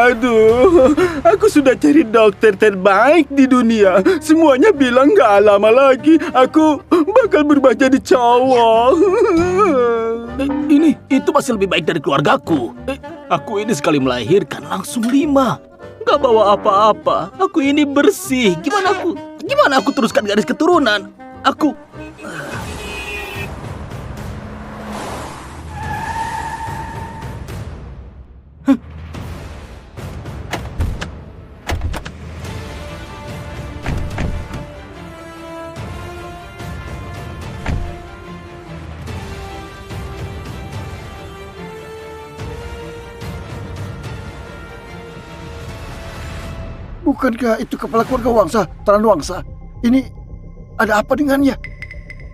Aduh, aku sudah cari dokter terbaik di dunia. Semuanya bilang gak lama lagi aku bakal berubah jadi cowok. Itu masih lebih baik dari keluargaku. Aku ini sekali melahirkan langsung 5. Gak bawa apa-apa. Aku ini bersih. Gimana aku teruskan garis keturunan? Aku... Bukankah itu kepala keluarga Wangsa, Taran Wangsa? Ini ada apa dengannya?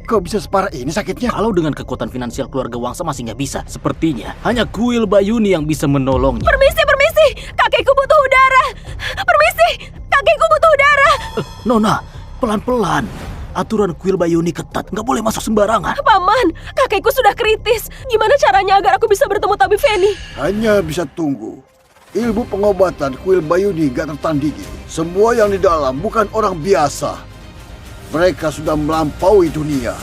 Kok bisa separah ini sakitnya? Kalau dengan kekuatan finansial keluarga Wangsa masih nggak bisa. Sepertinya hanya Kuil Bayuni yang bisa menolongnya. Permisi, kakekku butuh udara. Permisi, kakekku butuh udara. Nona, pelan-pelan. Aturan Kuil Bayuni ketat, nggak boleh masuk sembarangan. Paman, kakekku sudah kritis. Gimana caranya agar aku bisa bertemu tabib Feni? Hanya bisa tunggu. Ilmu pengobatan Kuil Bayuni gak tertandingi. Semua yang di dalam bukan orang biasa. Mereka sudah melampaui dunia.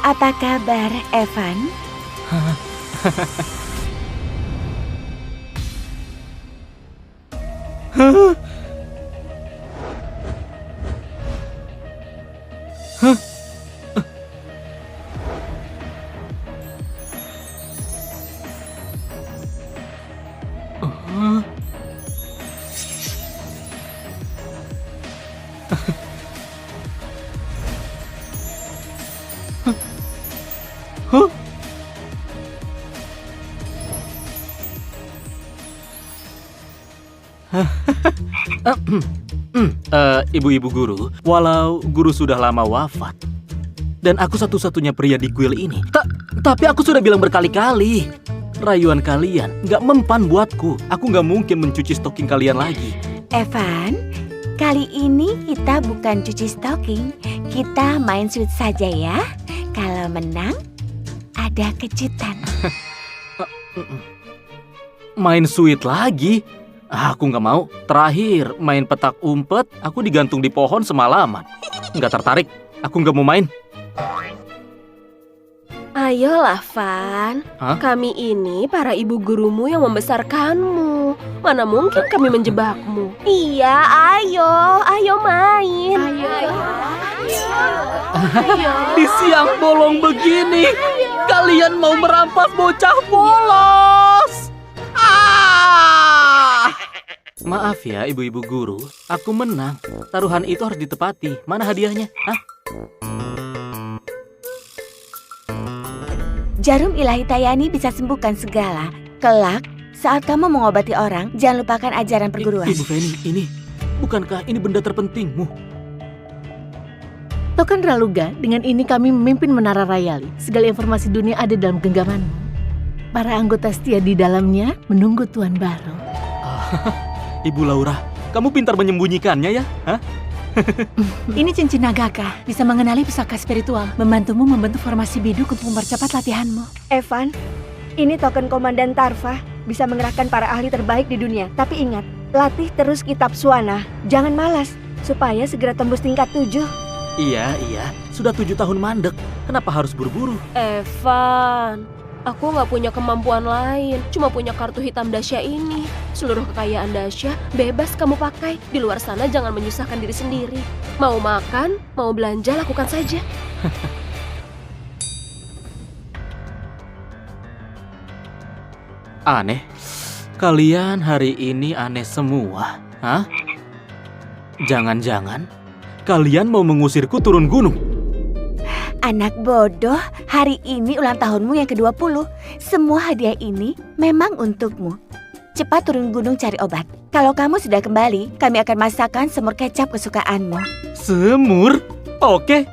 Apa kabar, Evan? Ibu-ibu guru, walau guru sudah lama wafat dan aku satu-satunya pria di kuil ini, tapi aku sudah bilang berkali-kali, rayuan kalian nggak mempan buatku. Aku nggak mungkin mencuci stocking kalian lagi. Evan, kali ini kita bukan cuci stocking, kita main sweet saja ya. Kalau menang, ada kejutan. Main sweet lagi? Aku nggak mau. Terakhir main petak umpet, aku digantung di pohon semalaman. Nggak tertarik. Aku nggak mau main. Ayolah, Van. Hah? Kami ini para ibu gurumu yang membesarkanmu. Mana mungkin kami menjebakmu? Iya, ayo main. Ayo. Di siang bolong begini, kalian mau merampas bocah polos. Maaf ya, ibu-ibu guru. Aku menang. Taruhan itu harus ditepati. Mana hadiahnya? Jarum ilahi Tayani bisa sembuhkan segala. Kelak, saat kamu mengobati orang, jangan lupakan ajaran perguruan. Ibu Feni, bukankah ini benda terpentingmu? Token Raluga, dengan ini kami memimpin Menara Rayali. Segala informasi dunia ada dalam genggamanmu. Para anggota setia di dalamnya menunggu tuan baru. Ibu Laura, kamu pintar menyembunyikannya ya? Ini cincin Nagaka, bisa mengenali pusaka spiritual, membantumu membentuk formasi biduk untuk mempercepat latihanmu. Evan, ini token Komandan Tarva, bisa mengerahkan para ahli terbaik di dunia. Tapi ingat, latih terus kitab Suana, jangan malas, supaya segera tembus tingkat 7. Iya, sudah 7 tahun mandek. Kenapa harus buru-buru? Evan, aku nggak punya kemampuan lain, cuma punya kartu hitam Dasya ini. Seluruh kekayaan Dasya bebas kamu pakai. Di luar sana jangan menyusahkan diri sendiri. Mau makan, mau belanja, lakukan saja. Aneh. Kalian hari ini aneh semua. Jangan-jangan kalian mau mengusirku turun gunung? Anak bodoh, hari ini ulang tahunmu yang ke-20. Semua hadiah ini memang untukmu. Cepat turun gunung cari obat. Kalau kamu sudah kembali, kami akan masakkan semur kecap kesukaanmu. Semur? Oke.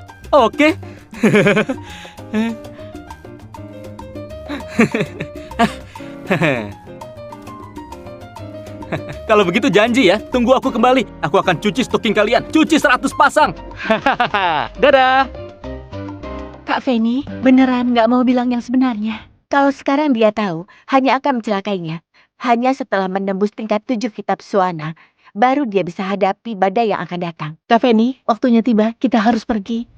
Kalau begitu janji ya, tunggu aku kembali. Aku akan cuci stocking kalian. Cuci 100 pasang. Dadah. Kak Feni, beneran nggak mau bilang yang sebenarnya? Kalau sekarang dia tahu, hanya akan mencelakainya. Hanya setelah menembus tingkat 7 kitab Suana, baru dia bisa hadapi badai yang akan datang. Kak Feni, waktunya tiba, kita harus pergi.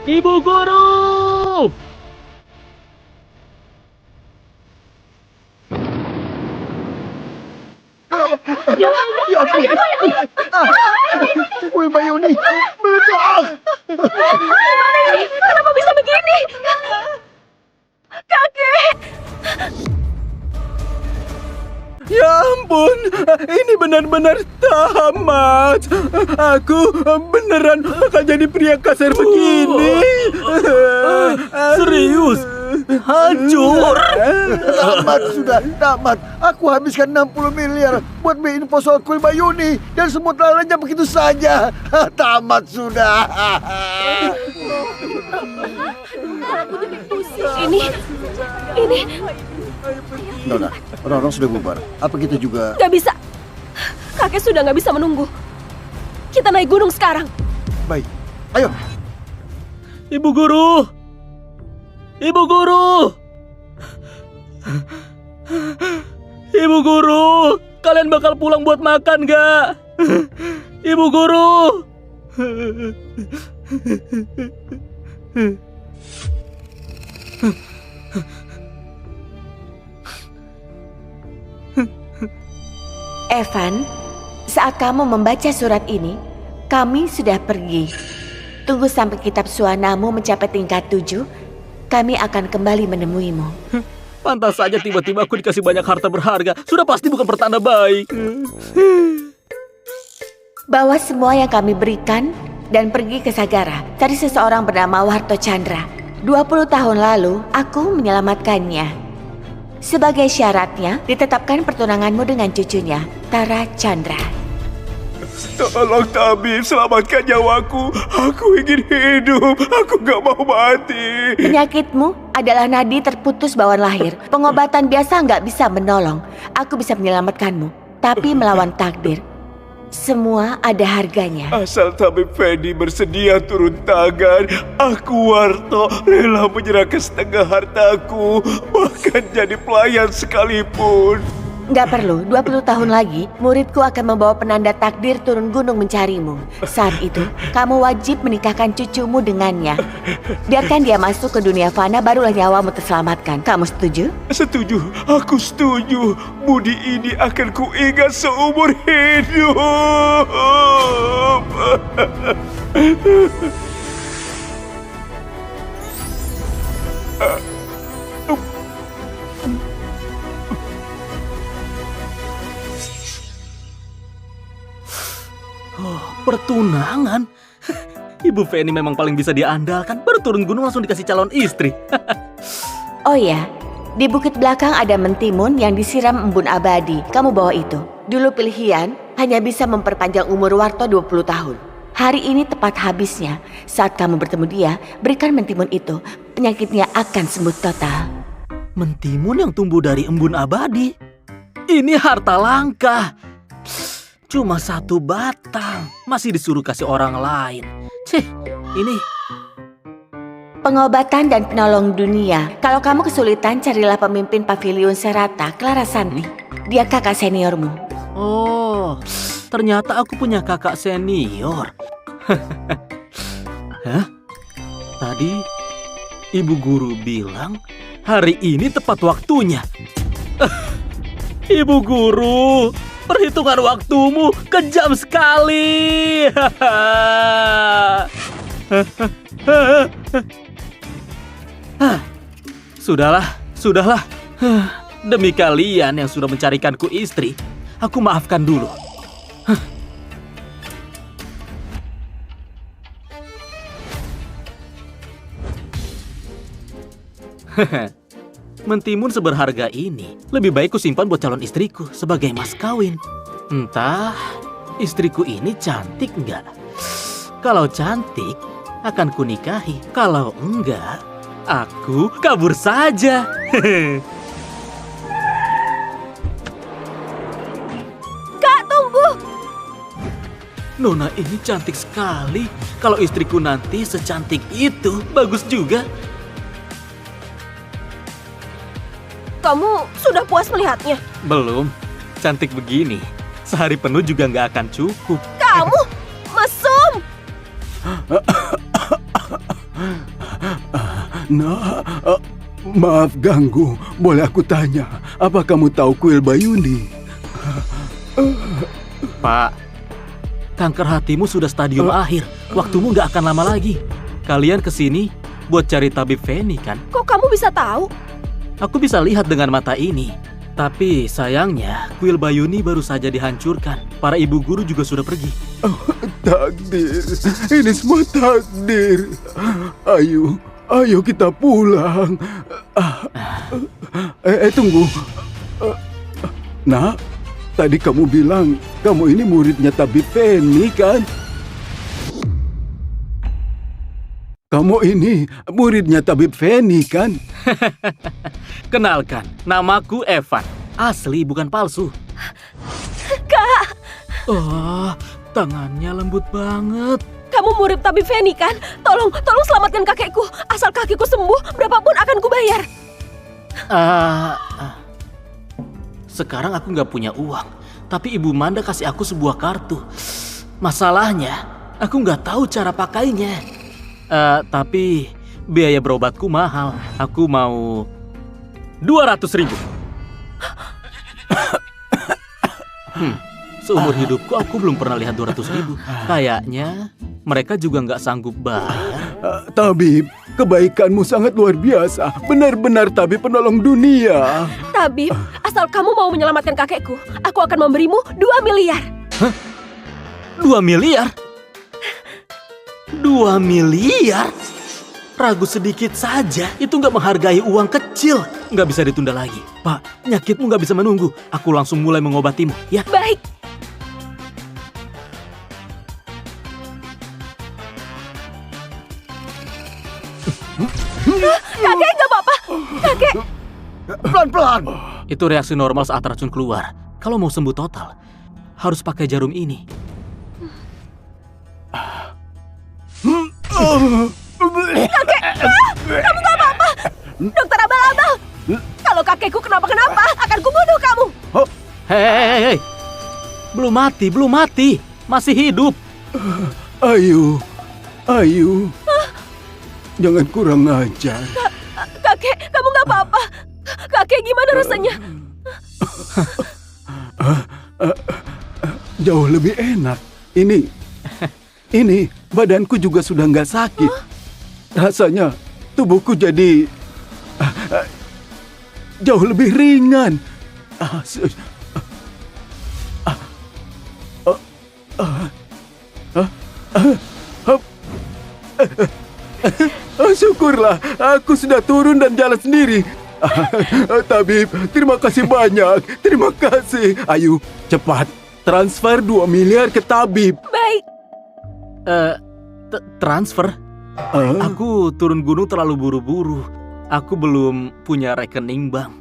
Ibu guru! Kuil Bayuni meledak. Kenapa bisa begini? Kakek! Ya ampun, ini benar-benar tamat. Aku beneran bakal jadi pria kasar begini. Serius? Hancur! Tamat sudah, tamat. Aku habiskan 60 miliar buat beli info soal kuil Bayuni dan semua telah lenyap begitu saja. Tamat sudah. Ini Nona, orang-orang sudah bubar. Apa kita juga... nggak bisa. Kakek sudah nggak bisa menunggu. Kita naik gunung sekarang. Baik, ayo. Ibu guru! Ibu guru! Ibu guru! Kalian bakal pulang buat makan gak? Ibu guru! Evan, saat kamu membaca surat ini, kami sudah pergi. Tunggu sampai kitab Suanamu mencapai tingkat 7, kami akan kembali menemuimu. Pantas saja tiba-tiba aku dikasih banyak harta berharga. Sudah pasti bukan pertanda baik. Bawa semua yang kami berikan dan pergi ke Sagara. Cari seseorang bernama Warto Chandra. 20 tahun lalu, aku menyelamatkannya. Sebagai syaratnya, ditetapkan pertunanganmu dengan cucunya, Tara Chandra. Tolong tabib, selamatkan nyawaku. Aku ingin hidup. Aku gak mau mati. Penyakitmu adalah nadi terputus bawaan lahir. Pengobatan biasa nggak bisa menolong. Aku bisa menyelamatkanmu, tapi melawan takdir. Semua ada harganya. Asal tabib Fendi bersedia turun tangan, aku Warto rela menyerahkan setengah hartaku, bahkan jadi pelayan sekalipun. Nggak perlu, 20 tahun lagi, muridku akan membawa penanda takdir turun gunung mencarimu. Saat itu, kamu wajib menikahkan cucumu dengannya. Biarkan dia masuk ke dunia fana, barulah nyawamu terselamatkan. Kamu setuju? Setuju, aku setuju. Budi ini akan kuingat seumur hidup. Pertunangan? Ibu Feni memang paling bisa diandalkan. Baru turun gunung langsung dikasih calon istri. Oh ya, di bukit belakang ada mentimun yang disiram embun abadi. Kamu bawa itu. Dulu pilihan hanya bisa memperpanjang umur Warto 20 tahun. Hari ini tepat habisnya. Saat kamu bertemu dia, berikan mentimun itu. Penyakitnya akan sembuh total. Mentimun yang tumbuh dari embun abadi? Ini harta langka. Cuma 1 batang. Masih disuruh kasih orang lain. Cih, ini... Pengobatan dan penolong dunia. Kalau kamu kesulitan, carilah pemimpin Pavilion Serata, Clara Santi. Dia kakak seniormu. Oh, ternyata aku punya kakak senior. Hah? Tadi ibu guru bilang hari ini tepat waktunya. Ibu guru, perhitungan waktumu kejam sekali. Sudahlah. Demi kalian yang sudah mencarikanku istri, aku maafkan dulu. Mentimun seberharga ini lebih baik ku simpan buat calon istriku sebagai mas kawin. Entah istriku ini cantik nggak? Kalau cantik akan ku nikahi. Kalau enggak, aku kabur saja. Kak, tunggu! Nona ini cantik sekali. Kalau istriku nanti secantik itu, bagus juga. Kamu sudah puas melihatnya? Belum, cantik begini. Sehari penuh juga nggak akan cukup. Kamu mesum! Nah, maaf ganggu. Boleh aku tanya, apa kamu tahu kuil Bayuni? Pak, kanker hatimu sudah stadium akhir. Waktumu nggak akan lama lagi. Kalian kesini buat cari tabib Feni kan? Kok kamu bisa tahu? Aku bisa lihat dengan mata ini. Tapi sayangnya, kuil Bayuni baru saja dihancurkan. Para ibu guru juga sudah pergi. Takdir, ini semua takdir. Ayo kita pulang. Tunggu. Nak, tadi kamu bilang kamu ini muridnya tabib Feni kan? Kamu ini muridnya tabib Feni kan? Kenalkan, namaku Evan. Asli bukan palsu. Kak, Oh, tangannya lembut banget. kamu murid tabib Feni kan? Tolong selamatkan kakekku. Asal kakekku sembuh, berapapun akan kubayar. Sekarang aku nggak punya uang. Tapi Ibu Manda kasih aku sebuah kartu. Masalahnya, aku nggak tahu cara pakainya. Tapi biaya berobatku mahal. Aku mau 200.000. Seumur hidupku aku belum pernah lihat 200.000. Kayaknya mereka juga nggak sanggup bayar. Tabib, kebaikanmu sangat luar biasa. Benar-benar tabib penolong dunia. Tabib, asal kamu mau menyelamatkan kakekku, aku akan memberimu 2 miliar. 2 miliar? 2 miliar? Ragu sedikit saja, itu nggak menghargai uang kecil. Nggak bisa ditunda lagi. Pak, nyakitmu nggak bisa menunggu. Aku langsung mulai mengobatimu, ya? Baik. Kakek, nggak apa-apa. Kakek. Pelan-pelan. Itu reaksi normal saat racun keluar. Kalau mau sembuh total, harus pakai jarum ini. Kamu nggak apa-apa. Dokter Abal-abal. Kalau kakekku kenapa-kenapa, akan kubunuh kamu. Hei. Belum mati. Masih hidup. Ayo. Jangan kurang ajar. Kakek, kamu nggak apa-apa. Kakek, gimana rasanya? Jauh lebih enak. Ini badanku juga sudah nggak sakit. Rasanya tubuhku jadi jauh lebih ringan. Syukurlah, aku sudah turun dan jalan sendiri. Tabib, terima kasih banyak. Terima kasih. Ayo, cepat. Transfer 2 miliar ke tabib. Baik. Transfer? Aku turun gunung terlalu buru-buru. Aku belum punya rekening bank.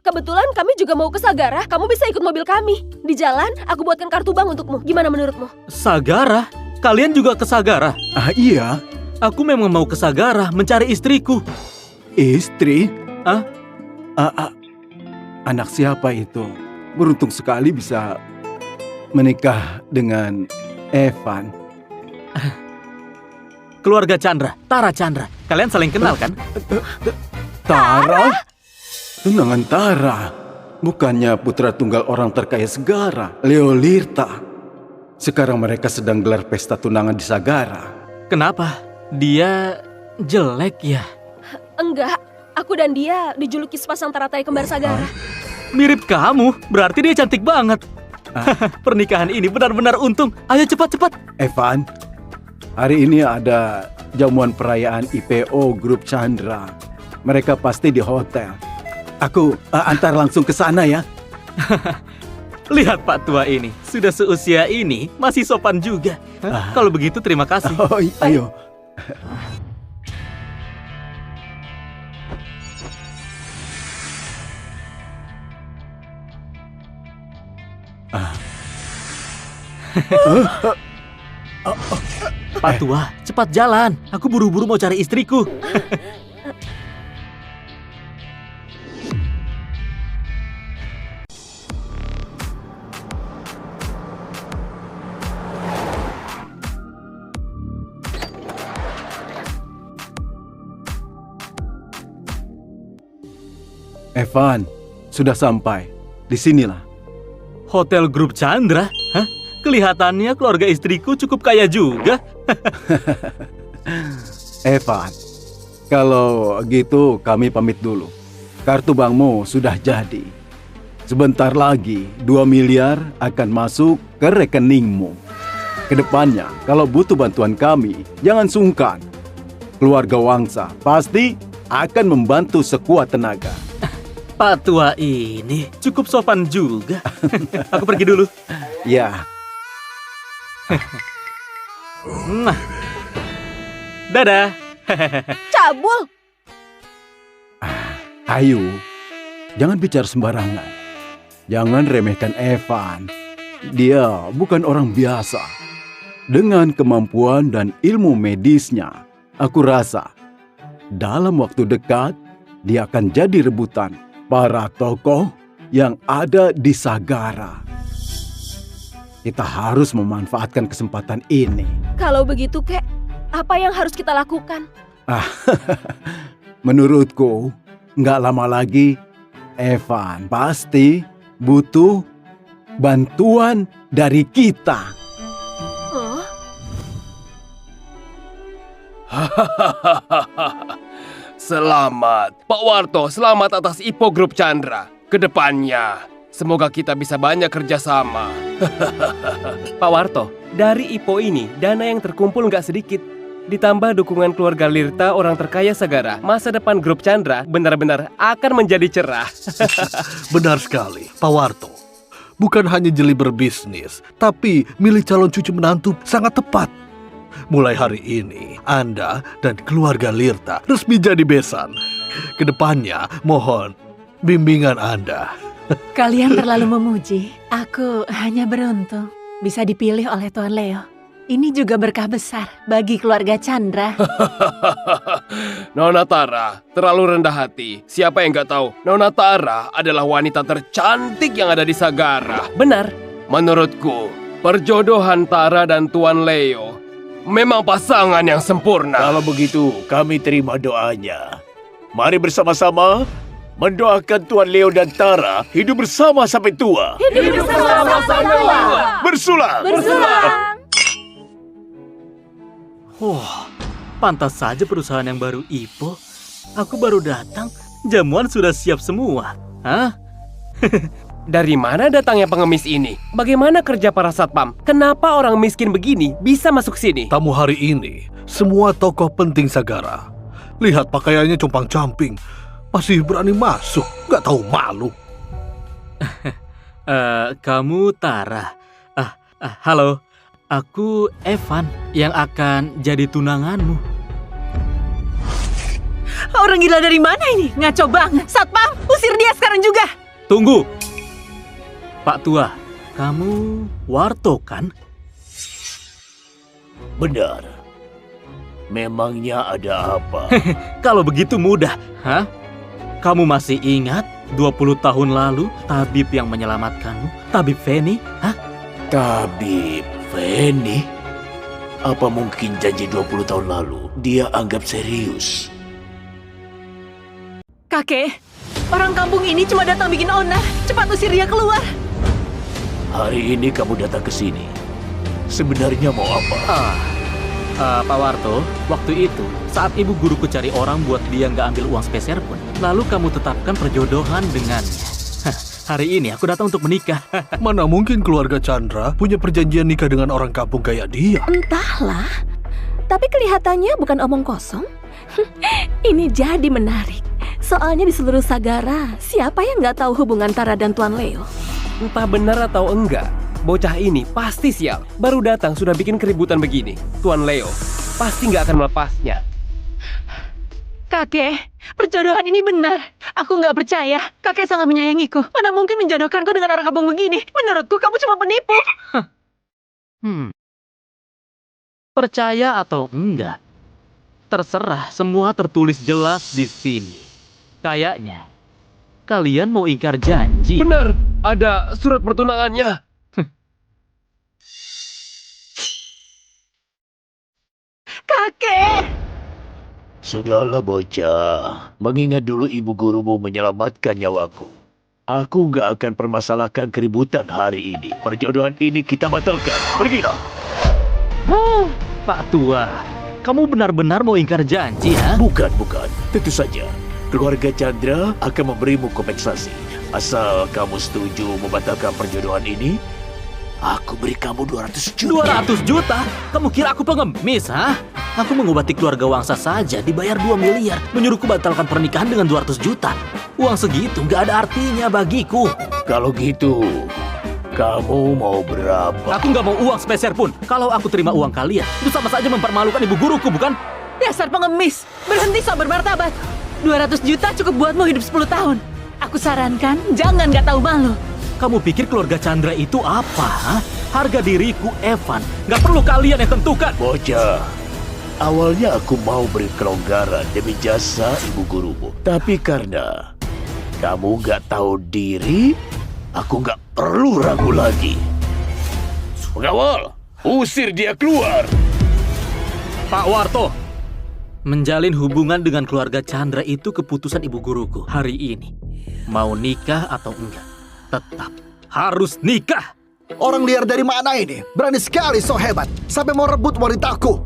Kebetulan kami juga mau ke Sagara. Kamu bisa ikut mobil kami. Di jalan, aku buatkan kartu bank untukmu. Gimana menurutmu? Sagara? Kalian juga ke Sagara? Iya. Aku memang mau ke Sagara mencari istriku. Istri? Hah? Anak siapa itu? Beruntung sekali bisa menikah dengan Evan. Keluarga Chandra, Tara Chandra. Kalian saling kenal kan? Tara? Tunangan Tara. Bukannya putra tunggal orang terkaya Sagara, Leo Lirta. Sekarang mereka sedang gelar pesta tunangan di Sagara. Kenapa? Dia jelek ya? Enggak, aku dan dia dijuluki sepasang teratai kembar Sagara. Mirip kamu, berarti dia cantik banget. Pernikahan ini benar-benar untung. Ayo cepat-cepat. Evan, hari ini ada jamuan perayaan IPO Grup Chandra. Mereka pasti di hotel. Aku antar langsung ke sana ya. Lihat Pak Tua ini, sudah seusia ini masih sopan juga. Kalau begitu terima kasih. Oh, ayo. Pak Tua, cepat jalan. Aku buru-buru mau cari istriku. Evan, sudah sampai. Di sinilah. Hotel Grup Chandra? Hah? Kelihatannya keluarga istriku cukup kaya juga. Evan, kalau gitu kami pamit dulu. Kartu bankmu sudah jadi. Sebentar lagi 2 miliar akan masuk ke rekeningmu. Kedepannya, kalau butuh bantuan kami, jangan sungkan. Keluarga Wangsa pasti akan membantu sekuat tenaga. Pak Tua ini cukup sopan juga. Aku pergi dulu. Ya, Nah. Dadah. Cabul! Ayu, jangan bicara sembarangan. Jangan remehkan Evan. Dia bukan orang biasa. Dengan kemampuan dan ilmu medisnya, aku rasa dalam waktu dekat dia akan jadi rebutan para tokoh yang ada di Sagara. Kita harus memanfaatkan kesempatan ini. Kalau begitu, Kek, apa yang harus kita lakukan? Menurutku, nggak lama lagi Evan pasti butuh bantuan dari kita. Oh, Selamat, Pak Warto. Selamat atas IPO Grup Chandra. Kedepannya, semoga kita bisa banyak kerjasama. Pak Warto, dari IPO ini, dana yang terkumpul nggak sedikit. Ditambah dukungan keluarga Lirta, orang terkaya Sagara, masa depan Grup Chandra benar-benar akan menjadi cerah. Benar sekali, Pak Warto. Bukan hanya jeli berbisnis, tapi milih calon cucu menantu sangat tepat. Mulai hari ini, Anda dan keluarga Lirta resmi jadi besan. Kedepannya, mohon bimbingan Anda. Kalian terlalu memuji. Aku hanya beruntung bisa dipilih oleh Tuan Leo. Ini juga berkah besar bagi keluarga Chandra. Nona Tara, terlalu rendah hati. Siapa yang nggak tahu? Nona Tara adalah wanita tercantik yang ada di Sagara. Benar. Menurutku, perjodohan Tara dan Tuan Leo memang pasangan yang sempurna. Kalau begitu, kami terima doanya. Mari bersama-sama mendoakan Tuan Leo dan Tara hidup bersama sampai tua. hidup bersama tua. Bersulang! Bersulang! Wah, pantas saja perusahaan yang baru IPO. Aku baru datang, jamuan sudah siap semua. Hah? Dari mana datangnya pengemis ini? Bagaimana kerja para satpam? Kenapa orang miskin begini bisa masuk sini? Tamu hari ini, semua tokoh penting Sagara. Lihat pakaiannya compang-camping. Masih berani masuk, nggak tahu malu. Kamu Tara. Halo. Aku Evan yang akan jadi tunanganmu. Orang gila dari mana ini? Ngaco banget. Satpam, usir dia sekarang juga. Tunggu. Pak Tua, kamu Warto kan? Benar. Memangnya ada apa? Kalau begitu mudah. Hah? Kamu masih ingat 20 tahun lalu tabib yang menyelamatkanmu? Tabib Feni? Hah? Tabib Feni? Apa mungkin janji 20 tahun lalu dia anggap serius? Kakek, Orang kampung ini cuma datang bikin onar. Cepat usir dia keluar. Hari ini kamu datang ke sini. Sebenarnya mau apa? Pak Warto, waktu itu saat ibu guruku cari orang buat dia nggak ambil uang speser pun, lalu kamu tetapkan perjodohan dengannya. Hah, hari ini aku datang untuk menikah. Mana mungkin keluarga Chandra punya perjanjian nikah dengan orang kampung kayak dia? Entahlah, tapi kelihatannya bukan omong kosong. Ini jadi menarik. Soalnya di seluruh Sagara, siapa yang nggak tahu hubungan Tara dan Tuan Leo? Entah benar atau enggak, bocah ini pasti sial. Baru datang sudah bikin keributan begini. Tuan Leo pasti nggak akan melepasnya. Kakek, perjodohan ini benar. Aku nggak percaya. Kakek sangat menyayangiku. Mana mungkin menjodohkanku dengan orang kampung begini? Menurutku kamu cuma penipu. Percaya atau enggak? Terserah, semua tertulis jelas di sini. Kayaknya kalian mau ingkar janji. Benar, ada surat pertunangannya. Kakek! Sudahlah bocah, mengingat dulu ibu gurumu menyelamatkan nyawaku. Aku nggak akan permasalahkan keributan hari ini. Perjodohan ini kita batalkan. Pergilah. Pak Tua, kamu benar-benar mau ingkar janji, ha? Bukan. Tentu saja. Keluarga Chandra akan memberimu kompensasi. Asal kamu setuju membatalkan perjodohan ini, aku beri kamu 200 juta. 200 juta? Kamu kira aku pengemis, ha? Aku mengobati keluarga Wangsa saja dibayar 2 miliar. Menyuruhku batalkan pernikahan dengan 200 juta. Uang segitu nggak ada artinya bagiku. Kalau gitu, kamu mau berapa? Aku nggak mau uang sepeser pun. Kalau aku terima uang kalian, itu sama saja mempermalukan ibu guruku, bukan? Dasar pengemis! Berhenti sok bermartabat! 200 juta cukup buatmu hidup 10 tahun. Aku sarankan, jangan nggak tahu malu. Kamu pikir keluarga Chandra itu apa, ha? Harga diriku, Evan. Nggak perlu kalian yang tentukan. Bocah, awalnya aku mau beri kelonggaran demi jasa ibu gurumu. Tapi karena kamu nggak tahu diri, aku nggak perlu ragu lagi. Pengawal, usir dia keluar. Pak Warto, menjalin hubungan dengan keluarga Chandra itu keputusan ibu guruku hari ini. Mau nikah atau enggak, tetap harus nikah. Orang liar dari mana ini? Berani sekali so hebat, sampai mau rebut wanitaku.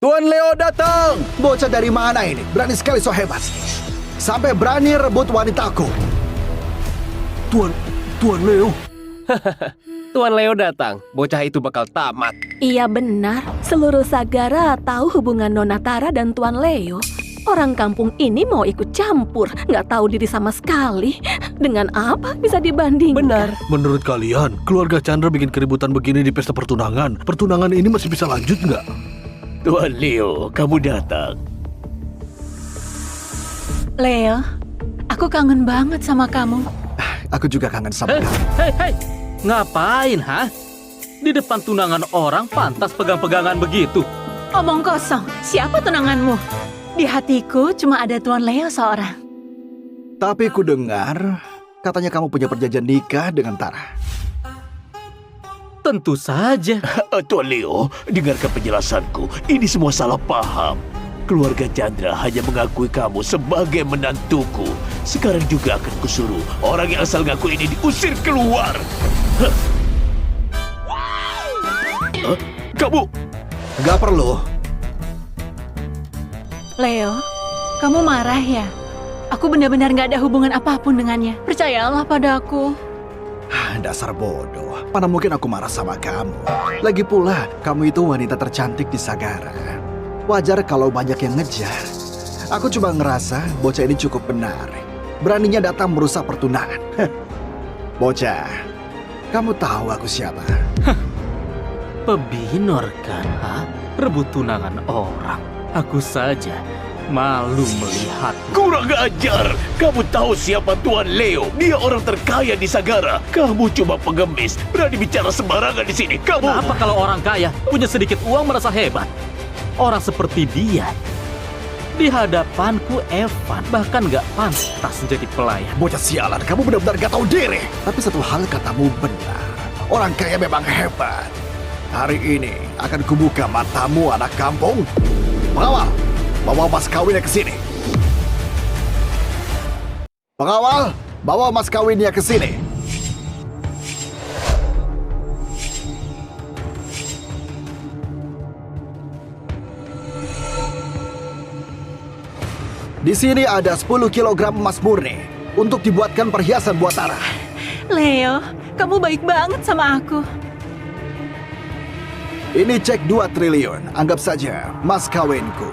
Tuan Leo datang! Bocah dari mana ini? Berani sekali so hebat, sampai berani rebut wanitaku. Tuan Leo. Tuan Leo datang, bocah itu bakal tamat. Iya benar, seluruh Sagara tahu hubungan Nona Tara dan Tuan Leo. Orang kampung ini mau ikut campur, nggak tahu diri sama sekali. Dengan apa bisa dibandingkan? Benar. Menurut kalian, keluarga Chandra bikin keributan begini di pesta pertunangan. Pertunangan ini masih bisa lanjut nggak? Tuan Leo, kamu datang. Leo, aku kangen banget sama kamu. Aku juga kangen sama kamu. Hei, ngapain, ha? Di depan tunangan orang pantas pegang-pegangan begitu. Omong kosong, siapa tunanganmu? Di hatiku cuma ada Tuan Leo seorang. Tapi ku dengar, katanya kamu punya perjanjian nikah dengan Tara. Tentu saja. Tuan Leo, dengarkan penjelasanku. Ini semua salah paham. Keluarga Chandra hanya mengakui kamu sebagai menantuku. Sekarang juga akan kusuruh orang yang asal ngaku ini diusir keluar. Kamu? Gak perlu. Leo, kamu marah ya? Aku benar-benar gak ada hubungan apapun dengannya. Percayalah padaku. Dasar bodoh. Mana mungkin aku marah sama kamu. Lagi pula, kamu itu wanita tercantik di Sagara. Wajar kalau banyak yang ngejar. Aku cuma ngerasa bocah ini cukup benar. Beraninya datang merusak pertunangan. Bocah, kamu tahu aku siapa? Pebinor kan, ha? Rebut tunangan orang. Aku saja malu melihat. Kurang ajar! Kamu tahu siapa Tuan Leo? Dia orang terkaya di Sagara. Kamu cuma pengemis, berani bicara sembarangan di sini. Kamu... Kenapa kalau orang kaya punya sedikit uang merasa hebat? Orang seperti dia di hadapanku, Evan bahkan gak pantas menjadi pelayan. Bocah sialan, kamu benar-benar gak tahu diri. Tapi satu hal katamu benar. Orang kaya memang hebat. Hari ini akan kubuka matamu, anak kampung. Pengawal, bawa mas kawinnya ke sini. Pengawal, bawa mas kawinnya ke sini. Di sini ada 10 kg emas murni untuk dibuatkan perhiasan buat Tara. Leo, kamu baik banget sama aku. Ini cek 2 triliun, anggap saja mas kawinku.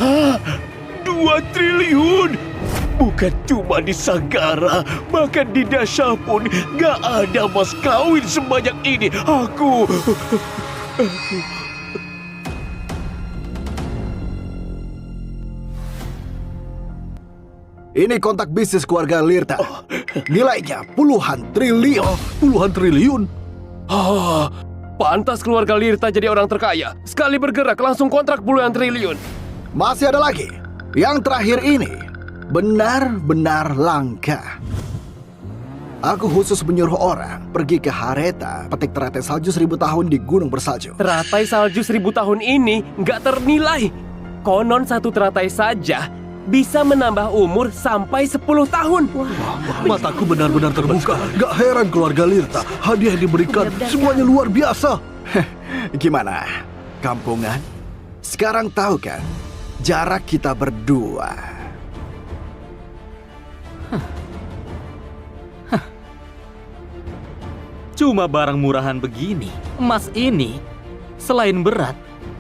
2 triliun? Bukan cuma di Sagara, bahkan di Dasha pun gak ada mas kawin sebanyak ini. Aku... Ini kontak bisnis keluarga Lirta. Nilainya puluhan triliun. Puluhan triliun? Pantas keluarga Lirta jadi orang terkaya. Sekali bergerak langsung kontrak puluhan triliun. Masih ada lagi. Yang terakhir ini benar-benar langka. Aku khusus menyuruh orang pergi ke Hareta, petik teratai salju 1000 tahun di gunung bersalju. Teratai salju 1000 tahun ini nggak ternilai. Konon satu teratai saja bisa menambah umur sampai 10 tahun. Mataku benar-benar terbuka. Gak heran keluarga Lirta. Hadiah yang diberikan semuanya luar biasa. Gimana, kampungan? Sekarang tahu kan jarak kita berdua. Cuma barang murahan begini. Emas ini, selain berat,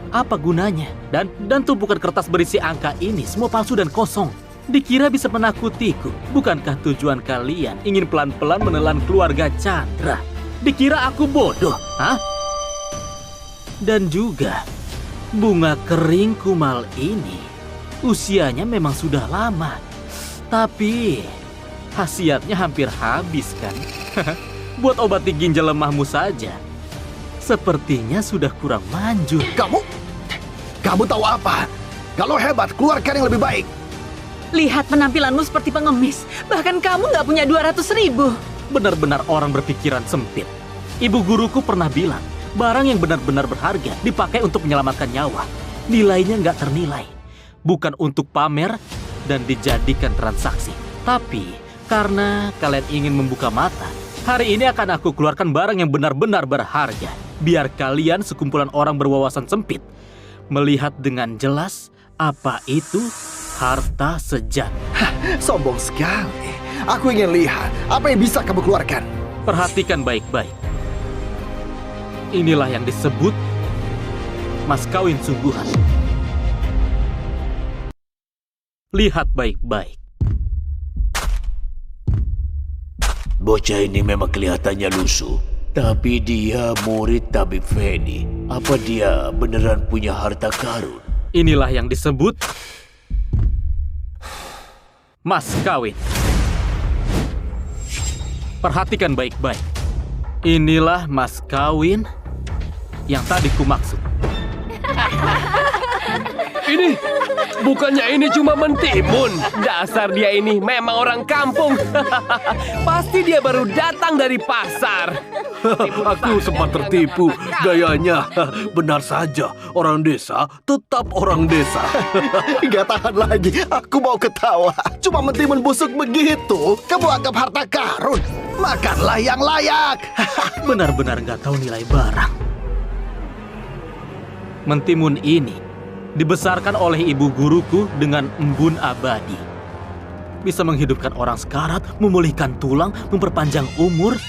apa gunanya? Dan tumpukan kertas berisi angka ini semua palsu dan kosong. Dikira bisa menakutiku. Bukankah tujuan kalian ingin pelan-pelan menelan keluarga Chandra? Dikira aku bodoh, hah? Dan juga, bunga kering kumal ini usianya memang sudah lama. Tapi, khasiatnya hampir habis kan? Buat obati ginjal lemahmu saja. Sepertinya sudah kurang manjur. Kamu tahu apa? Kalau hebat, keluarkan yang lebih baik. Lihat penampilanmu seperti pengemis. Bahkan kamu nggak punya 200.000. Benar-benar orang berpikiran sempit. Ibu guruku pernah bilang, barang yang benar-benar berharga dipakai untuk menyelamatkan nyawa. Nilainya nggak ternilai. Bukan untuk pamer dan dijadikan transaksi. Tapi, karena kalian ingin membuka mata, hari ini akan aku keluarkan barang yang benar-benar berharga. Biar kalian sekumpulan orang berwawasan sempit melihat dengan jelas apa itu harta sejati. Sombong sekali. Aku ingin lihat apa yang bisa kamu keluarkan. Perhatikan baik-baik. Inilah yang disebut mas kawin sungguhan. Lihat baik-baik. Bocah ini memang kelihatannya lusuh. Tapi dia murid tabib Feni. Apa dia beneran punya harta karun? Inilah yang disebut mas kawin. Perhatikan baik-baik. Inilah mas kawin yang tadi ku maksud. Ini, bukannya ini cuma mentimun. Dasar dia ini memang orang kampung. Pasti dia baru datang dari pasar. Aku sempat tertipu. Gayanya benar saja. Orang desa tetap orang desa. Gak tahan lagi. Aku mau ketawa. Cuma mentimun busuk begitu. Kamu anggap harta karun. Makanlah yang layak. Benar-benar gak tahu nilai barang. Mentimun ini dibesarkan oleh ibu guruku dengan embun abadi. Bisa menghidupkan orang sekarat, memulihkan tulang, memperpanjang umur,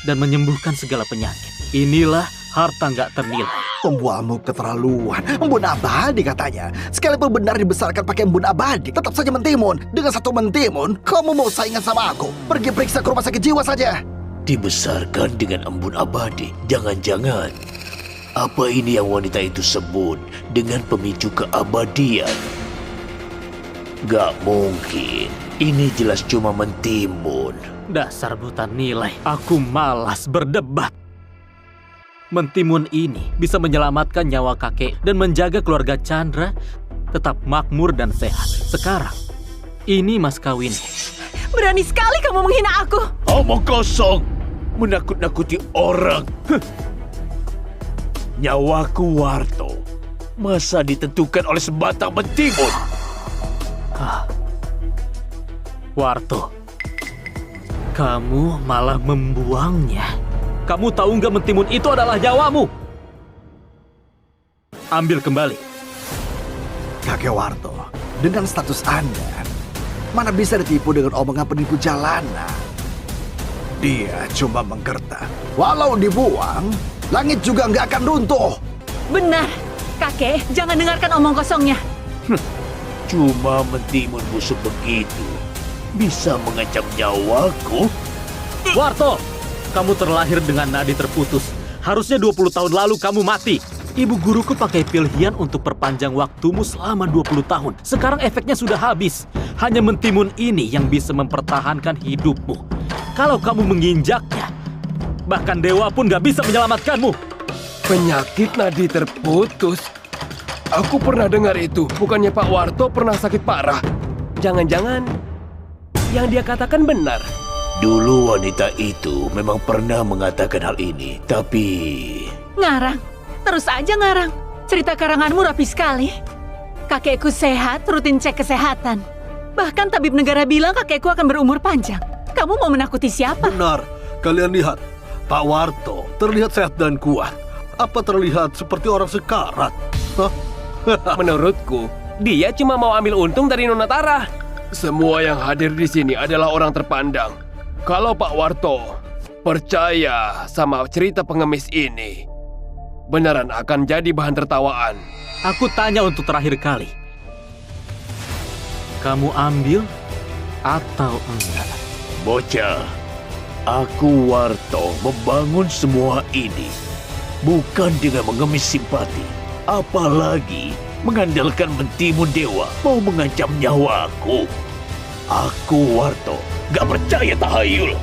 dan menyembuhkan segala penyakit. Inilah harta nggak ternilai. Pembualmu keterlaluan. Embun abadi katanya. Sekalipun benar dibesarkan pakai embun abadi, tetap saja mentimun. Dengan satu mentimun, kamu mau saingan sama aku? Pergi periksa ke rumah sakit jiwa saja. Dibesarkan dengan embun abadi. Jangan-jangan apa ini yang wanita itu sebut dengan pemicu keabadian? Gak mungkin. Ini jelas cuma mentimun. Dasar buta nilai. Aku malas berdebat. Mentimun ini bisa menyelamatkan nyawa kakek dan menjaga keluarga Chandra tetap makmur dan sehat. Sekarang, ini mas kawin. Berani sekali kamu menghina aku. Omong kosong. Menakut-nakuti orang. Nyawaku Warto. Masa ditentukan oleh sebatang mentimun? Warto, kamu malah membuangnya. Kamu tahu nggak mentimun itu adalah nyawamu? Ambil kembali. Kakek Warto, dengan status Anda, mana bisa ditipu dengan omongan penipu jalanan? Dia cuma menggertak. Walau dibuang, langit juga nggak akan runtuh. Benar, kakek, jangan dengarkan omong kosongnya. Cuma mentimun busuk begitu bisa mengancam nyawaku. Warto, kamu terlahir dengan nadi terputus. Harusnya 20 tahun lalu kamu mati. Ibu guruku pakai pil hian untuk perpanjang waktumu selama 20 tahun. Sekarang efeknya sudah habis. Hanya mentimun ini yang bisa mempertahankan hidupmu. Kalau kamu menginjaknya, bahkan dewa pun gak bisa menyelamatkanmu. Penyakit nadi terputus. Aku pernah dengar itu. Bukannya Pak Warto pernah sakit parah? Jangan-jangan yang dia katakan benar. Dulu wanita itu memang pernah mengatakan hal ini, tapi... Ngarang, terus aja ngarang. Cerita karanganmu rapi sekali. Kakekku sehat, rutin cek kesehatan. Bahkan tabib negara bilang kakekku akan berumur panjang. Kamu mau menakuti siapa? Benar, kalian lihat. Pak Warto terlihat sehat dan kuat. Apa terlihat seperti orang sekarat? Hah? Menurutku, dia cuma mau ambil untung dari Nona Tara. Semua yang hadir di sini adalah orang terpandang. Kalau Pak Warto percaya sama cerita pengemis ini, beneran akan jadi bahan tertawaan. Aku tanya untuk terakhir kali. Kamu ambil atau enggak? Bocah, aku Warto membangun semua ini bukan dengan mengemis simpati, apalagi mengandalkan mentimun dewa mau mengancam nyawaku. Aku Warto gak percaya tahayul.